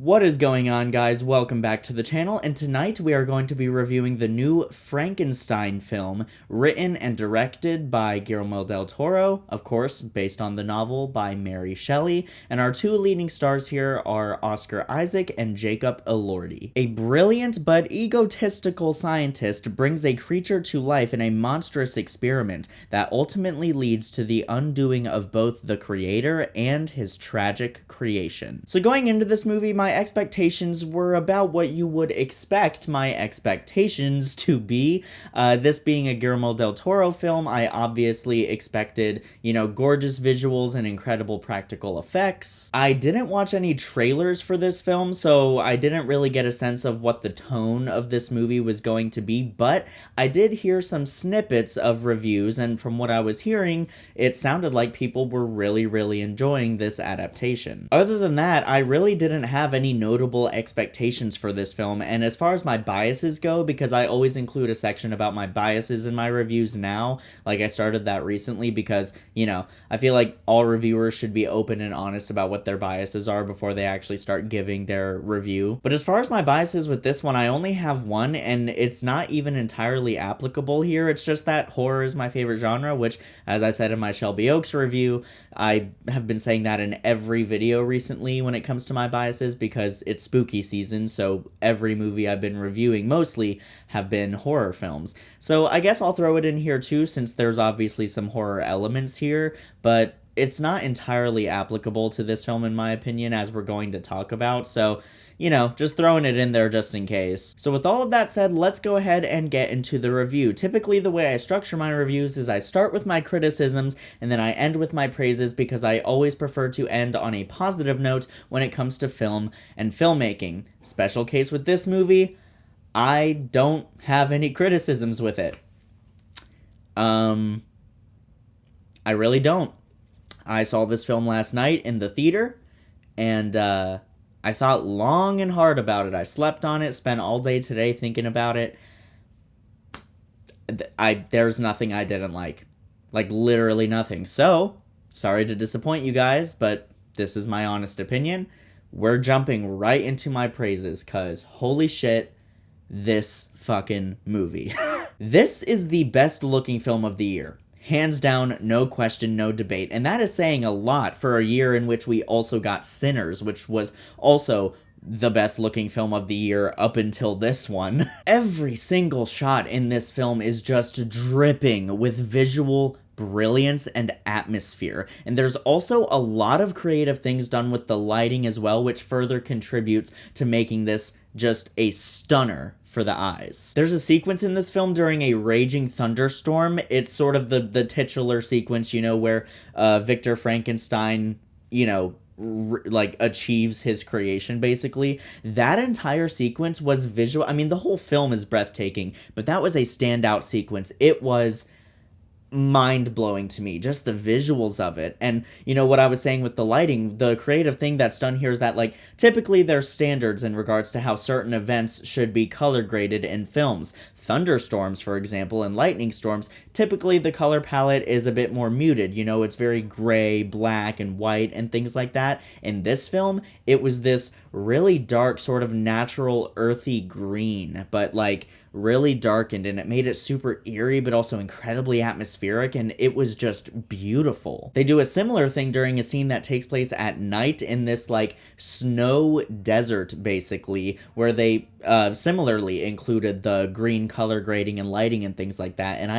What is going on, guys? Welcome back to the channel, and tonight we are going to be reviewing the new Frankenstein film, written and directed by Guillermo del Toro, of course, based on the novel by Mary Shelley, and our two leading stars here are Oscar Isaac and Jacob Elordi. A brilliant but egotistical scientist brings a creature to life in a monstrous experiment that ultimately leads to the undoing of both the creator and his tragic creation. So going into this movie, my expectations were about what you would expect my expectations to be. This being a Guillermo del Toro film, I obviously expected, gorgeous visuals and incredible practical effects. I didn't watch any trailers for this film, so I didn't really get a sense of what the tone of this movie was going to be, but I did hear some snippets of reviews, and from what I was hearing, it sounded like people were really enjoying this adaptation. Other than that, I really didn't have any notable expectations for this film, and as far as my biases go, because I always include a section about my biases in my reviews now, like I started that recently because, I feel like all reviewers should be open and honest about what their biases are before they actually start giving their review. But as far as my biases with this one, I only have one, and it's not even entirely applicable here. It's just that horror is my favorite genre, which, as I said in my Shelby Oaks review, I have been saying that in every video recently when it comes to my biases, because it's spooky season, so every movie I've been reviewing mostly have been horror films. So I guess I'll throw it in here too, since there's obviously some horror elements here, but it's not entirely applicable to this film in my opinion, as we're going to talk about, so just throwing it in there just in case. So with all of that said, let's go ahead and get into the review. Typically, the way I structure my reviews is I start with my criticisms, and then I end with my praises, because I always prefer to end on a positive note when it comes to film and filmmaking. Special case with this movie, I don't have any criticisms with it. I really don't. I saw this film last night in the theater, and I thought long and hard about it. I slept on it, spent all day today thinking about it. There's nothing I didn't like. Like, literally nothing. So, sorry to disappoint you guys, but this is my honest opinion. We're jumping right into my praises, cause holy shit, this fucking movie. This is the best looking film of the year. Hands down, no question, no debate. And that is saying a lot for a year in which we also got Sinners, which was also the best looking film of the year up until this one. Every single shot in this film is just dripping with visual brilliance and atmosphere. And there's also a lot of creative things done with the lighting as well, which further contributes to making this just a stunner for the eyes. There's a sequence in this film during a raging thunderstorm. It's sort of the titular sequence, where Victor Frankenstein, achieves his creation, basically. That entire sequence was visual. I mean, the whole film is breathtaking, but that was a standout sequence. It was mind-blowing to me, just the visuals of it. And what I was saying with the lighting, the creative thing that's done here is that, typically there's standards in regards to how certain events should be color graded in films. Thunderstorms, for example, and lightning storms, typically the color palette is a bit more muted. It's very gray, black, and white, and things like that. In this film, it was this really dark, sort of natural, earthy green, but really darkened, and it made it super eerie but also incredibly atmospheric, and it was just beautiful. They do a similar thing during a scene that takes place at night in this snow desert, basically, where they similarly included the green color grading and lighting and things like that, and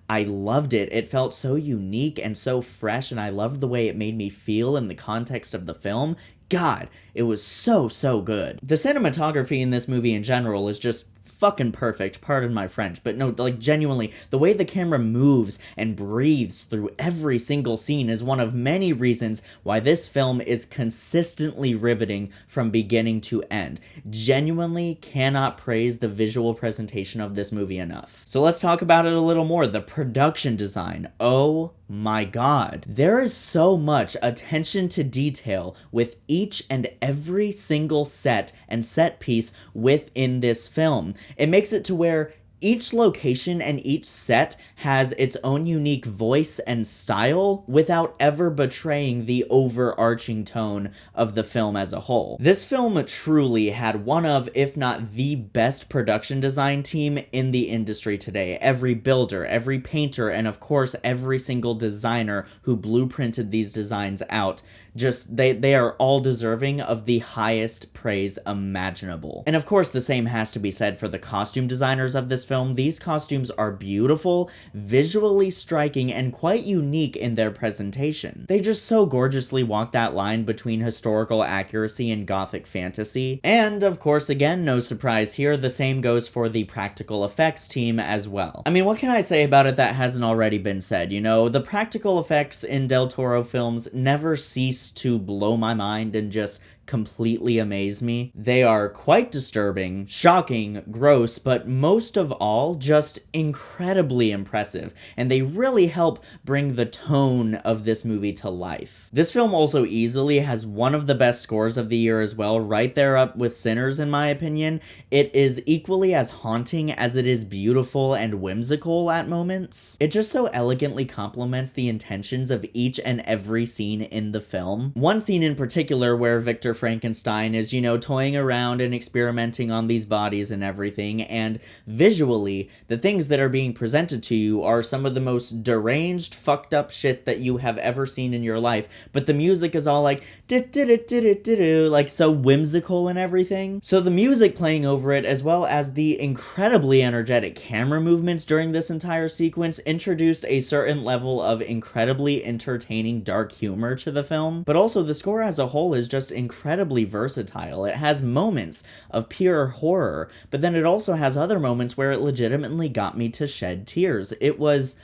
I loved it. It felt so unique and so fresh, and I loved the way it made me feel in the context of the film. God, it was so good. The cinematography in this movie in general is just fucking perfect, pardon my French, but no, genuinely, the way the camera moves and breathes through every single scene is one of many reasons why this film is consistently riveting from beginning to end. Genuinely cannot praise the visual presentation of this movie enough. So let's talk about it a little more. The production design. Oh my god. There is so much attention to detail with each and every single set and set piece within this film. It makes it to where Each location and each set has its own unique voice and style without ever betraying the overarching tone of the film as a whole. This film truly had one of, if not the best production design team in the industry today. Every builder, every painter, and of course every single designer who blueprinted these designs out, just they are all deserving of the highest praise imaginable. And of course the same has to be said for the costume designers of this film. These costumes are beautiful, visually striking, and quite unique in their presentation. They just so gorgeously walk that line between historical accuracy and gothic fantasy. And of course, again, no surprise here, the same goes for the practical effects team as well. I mean, what can I say about it that hasn't already been said? You know, the practical effects in Del Toro films never cease to blow my mind and just completely amaze me. They are quite disturbing, shocking, gross, but most of all, just incredibly impressive, and they really help bring the tone of this movie to life. This film also easily has one of the best scores of the year as well, right there up with Sinners in my opinion. It is equally as haunting as it is beautiful and whimsical at moments. It just so elegantly complements the intentions of each and every scene in the film. One scene in particular where Victor Frankenstein is, you know, toying around and experimenting on these bodies and everything, and visually, the things that are being presented to you are some of the most deranged, fucked up shit that you have ever seen in your life, but the music is all like, like so whimsical and everything. So the music playing over it, as well as the incredibly energetic camera movements during this entire sequence, introduced a certain level of incredibly entertaining dark humor to the film, but also the score as a whole is just incredibly versatile. It has moments of pure horror, but then it also has other moments where it legitimately got me to shed tears. It was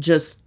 just...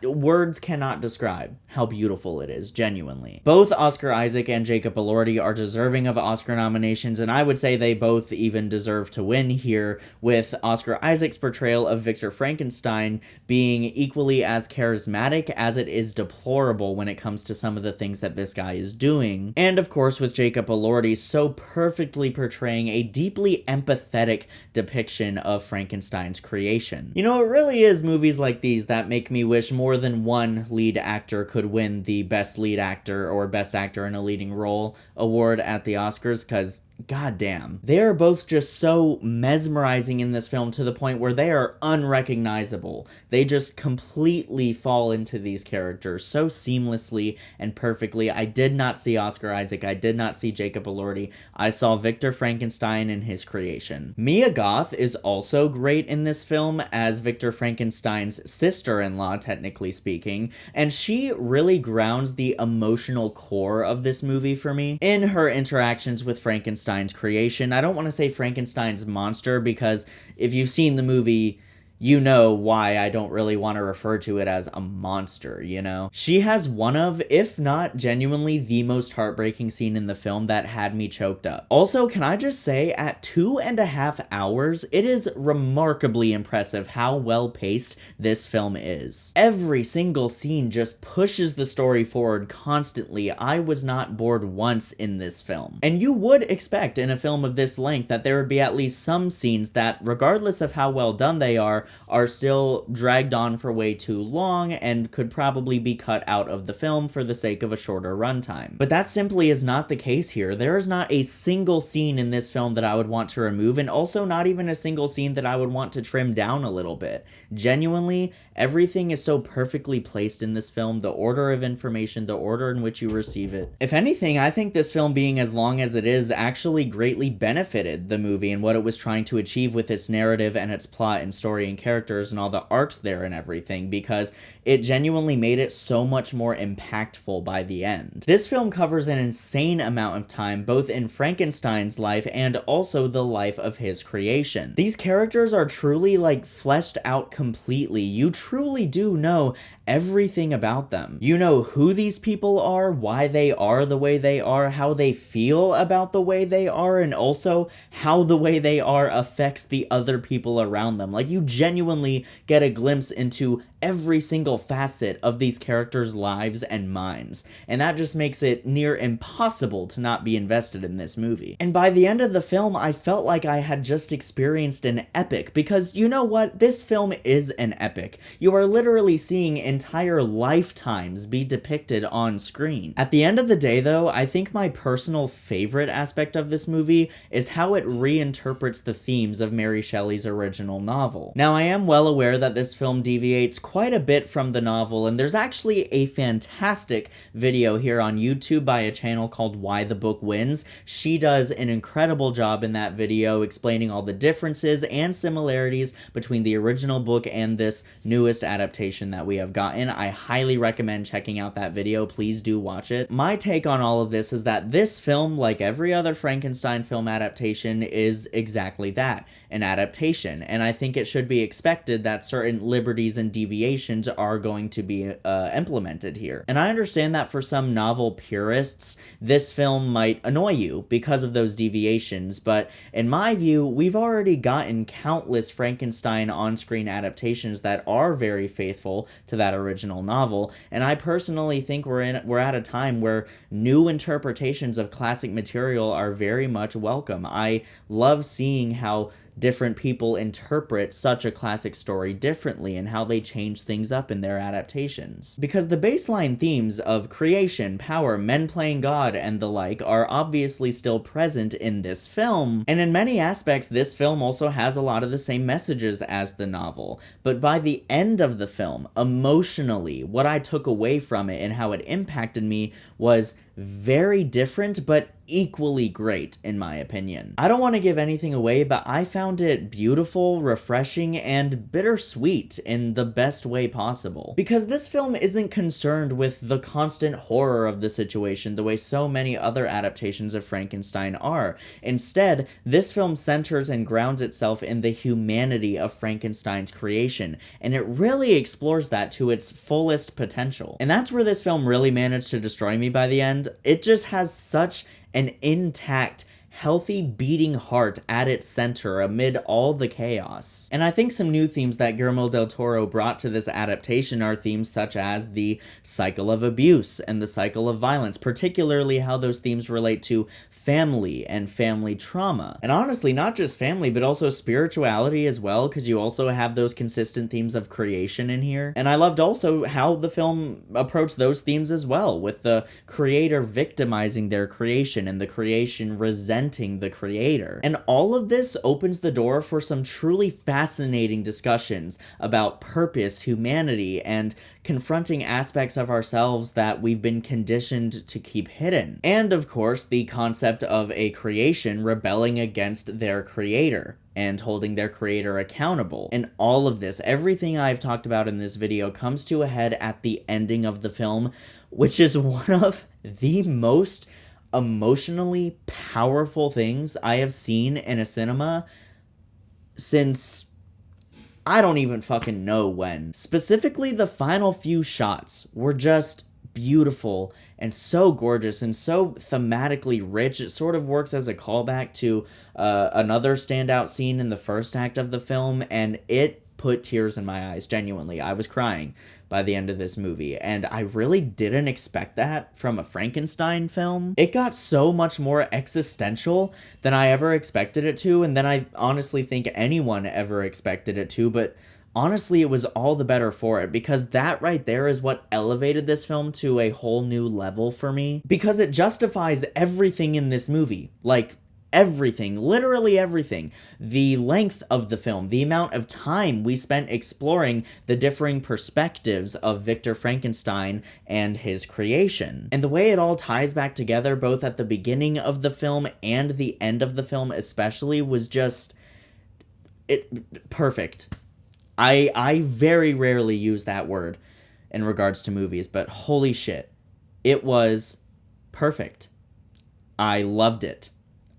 words cannot describe how beautiful it is, genuinely. Both Oscar Isaac and Jacob Elordi are deserving of Oscar nominations, and I would say they both even deserve to win here, with Oscar Isaac's portrayal of Victor Frankenstein being equally as charismatic as it is deplorable when it comes to some of the things that this guy is doing. And of course with Jacob Elordi so perfectly portraying a deeply empathetic depiction of Frankenstein's creation. You know, it really is movies like these that make me wish more than one lead actor could win the Best Lead Actor or Best Actor in a Leading Role award at the Oscars, because goddamn, they are both just so mesmerizing in this film to the point where they are unrecognizable. They just completely fall into these characters so seamlessly and perfectly. I did not see Oscar Isaac. I did not see Jacob Elordi. I saw Victor Frankenstein and his creation. Mia Goth is also great in this film as Victor Frankenstein's sister-in-law, technically speaking, and she really grounds the emotional core of this movie for me in her interactions with Frankenstein's creation. I don't want to say Frankenstein's monster, because if you've seen the movie, you know why I don't really want to refer to it as a monster, you know? She has one of, if not genuinely the most heartbreaking scene in the film that had me choked up. Also, can I just say, at 2.5 hours, it is remarkably impressive how well paced this film is. Every single scene just pushes the story forward constantly. I was not bored once in this film. And you would expect in a film of this length that there would be at least some scenes that, regardless of how well done they are still dragged on for way too long and could probably be cut out of the film for the sake of a shorter runtime. But that simply is not the case here. There is not a single scene in this film that I would want to remove, and also not even a single scene that I would want to trim down a little bit. Genuinely, everything is so perfectly placed in this film, the order of information, the order in which you receive it. If anything, I think this film being as long as it is actually greatly benefited the movie and what it was trying to achieve with its narrative and its plot and story and characters and all the arcs there and everything, because it genuinely made it so much more impactful by the end. This film covers an insane amount of time, both in Frankenstein's life and also the life of his creation. These characters are truly, like, fleshed out completely. You truly do know everything about them. You know who these people are, why they are the way they are, how they feel about the way they are, and also how the way they are affects the other people around them. Like, you genuinely get a glimpse into every single facet of these characters' lives and minds, and that just makes it near impossible to not be invested in this movie. And by the end of the film, I felt like I had just experienced an epic, because you know what? This film is an epic. You are literally seeing entire lifetimes be depicted on screen. At the end of the day, though, I think my personal favorite aspect of this movie is how it reinterprets the themes of Mary Shelley's original novel. Now, I am well aware that this film deviates quite a bit from the novel, and there's actually a fantastic video here on YouTube by a channel called Why the Book Wins. She does an incredible job in that video explaining all the differences and similarities between the original book and this newest adaptation that we have gotten. I highly recommend checking out that video. Please do watch it. My take on all of this is that this film, like every other Frankenstein film adaptation, is exactly that, an adaptation, and I think it should be expected that certain liberties and deviations are going to be implemented here. And I understand that for some novel purists, this film might annoy you because of those deviations, but in my view, we've already gotten countless Frankenstein on-screen adaptations that are very faithful to that original novel, and I personally think we're at a time where new interpretations of classic material are very much welcome. I love seeing how different people interpret such a classic story differently and how they change things up in their adaptations. Because the baseline themes of creation, power, men playing God, and the like are obviously still present in this film, and in many aspects this film also has a lot of the same messages as the novel. But by the end of the film, emotionally, what I took away from it and how it impacted me was very different, but equally great, in my opinion. I don't want to give anything away, but I found it beautiful, refreshing, and bittersweet in the best way possible. Because this film isn't concerned with the constant horror of the situation the way so many other adaptations of Frankenstein are. Instead, this film centers and grounds itself in the humanity of Frankenstein's creation, and it really explores that to its fullest potential. And that's where this film really managed to destroy me by the end. It just has such an intact, healthy beating heart at its center amid all the chaos. And I think some new themes that Guillermo del Toro brought to this adaptation are themes such as the cycle of abuse and the cycle of violence, particularly how those themes relate to family and family trauma. And honestly, not just family, but also spirituality as well, because you also have those consistent themes of creation in here. And I loved also how the film approached those themes as well, with the creator victimizing their creation and the creation resenting the creator. And all of this opens the door for some truly fascinating discussions about purpose, humanity, and confronting aspects of ourselves that we've been conditioned to keep hidden. And of course, the concept of a creation rebelling against their creator and holding their creator accountable. And all of this, everything I've talked about in this video, comes to a head at the ending of the film, which is one of the most emotionally powerful things I have seen in a cinema since I don't even fucking know when. Specifically, the final few shots were just beautiful and so gorgeous and so thematically rich. It sort of works as a callback to another standout scene in the first act of the film, and it put tears in my eyes, genuinely. I was crying by the end of this movie, and I really didn't expect that from a Frankenstein film. It got so much more existential than I ever expected it to, and than I honestly think anyone ever expected it to, but honestly, it was all the better for it, because that right there is what elevated this film to a whole new level for me, because it justifies everything in this movie. Like, everything, literally everything. The length of the film, the amount of time we spent exploring the differing perspectives of Victor Frankenstein and his creation. And the way it all ties back together, both at the beginning of the film and the end of the film especially, was just perfect. I very rarely use that word in regards to movies, but holy shit, it was perfect. I loved it.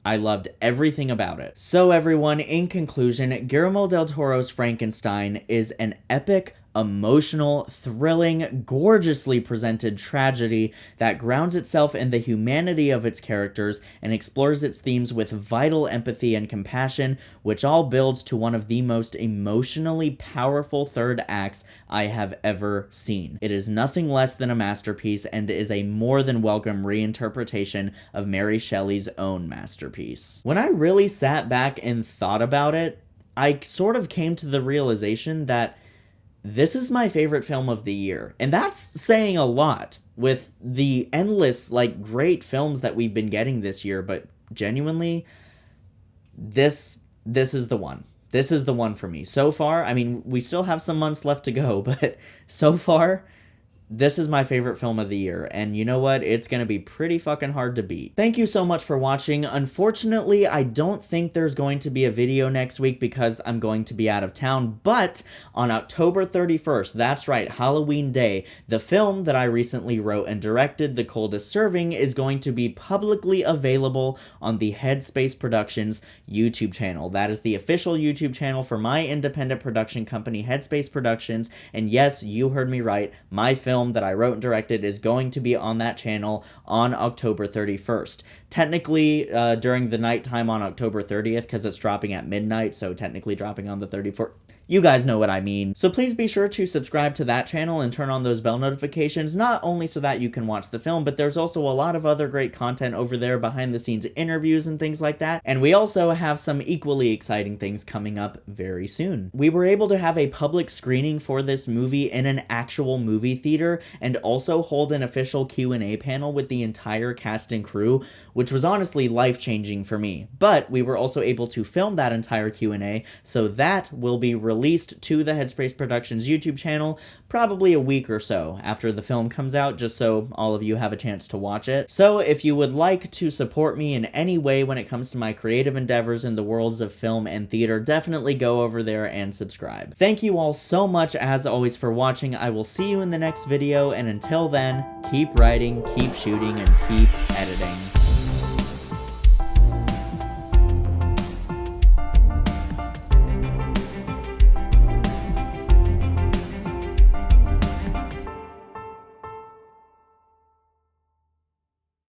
I loved everything about it. So everyone, in conclusion, Guillermo del Toro's Frankenstein is an epic, emotional, thrilling, gorgeously presented tragedy that grounds itself in the humanity of its characters and explores its themes with vital empathy and compassion, which all builds to one of the most emotionally powerful third acts I have ever seen. It is nothing less than a masterpiece and is a more than welcome reinterpretation of Mary Shelley's own masterpiece. When I really sat back and thought about it, I sort of came to the realization that this is my favorite film of the year. And that's saying a lot with the endless, like, great films that we've been getting this year, but genuinely, this is the one. This is the one for me. So far, I mean, we still have some months left to go, but so far, this is my favorite film of the year, and you know what? It's gonna be pretty fucking hard to beat. Thank you so much for watching. Unfortunately, I don't think there's going to be a video next week because I'm going to be out of town, but on October 31st, that's right, Halloween Day, the film that I recently wrote and directed, The Coldest Serving, is going to be publicly available on the Headspace Productions YouTube channel. That is the official YouTube channel for my independent production company, Headspace Productions, and yes, you heard me right, my film that I wrote and directed is going to be on that channel on October 31st. Technically, during the nighttime on October 30th, because it's dropping at midnight, so technically dropping on the 34th. You guys know what I mean. So please be sure to subscribe to that channel and turn on those bell notifications, not only so that you can watch the film, but there's also a lot of other great content over there, behind the scenes interviews and things like that. And we also have some equally exciting things coming up very soon. We were able to have a public screening for this movie in an actual movie theater and also hold an official Q&A panel with the entire cast and crew, which was honestly life-changing for me. But we were also able to film that entire Q&A, so that will be released to the Headspace Productions YouTube channel probably a week or so after the film comes out, just so all of you have a chance to watch it. So if you would like to support me in any way when it comes to my creative endeavors in the worlds of film and theater, definitely go over there and subscribe. Thank you all so much as always for watching. I will see you in the next video, and until then, keep writing, keep shooting, and keep editing.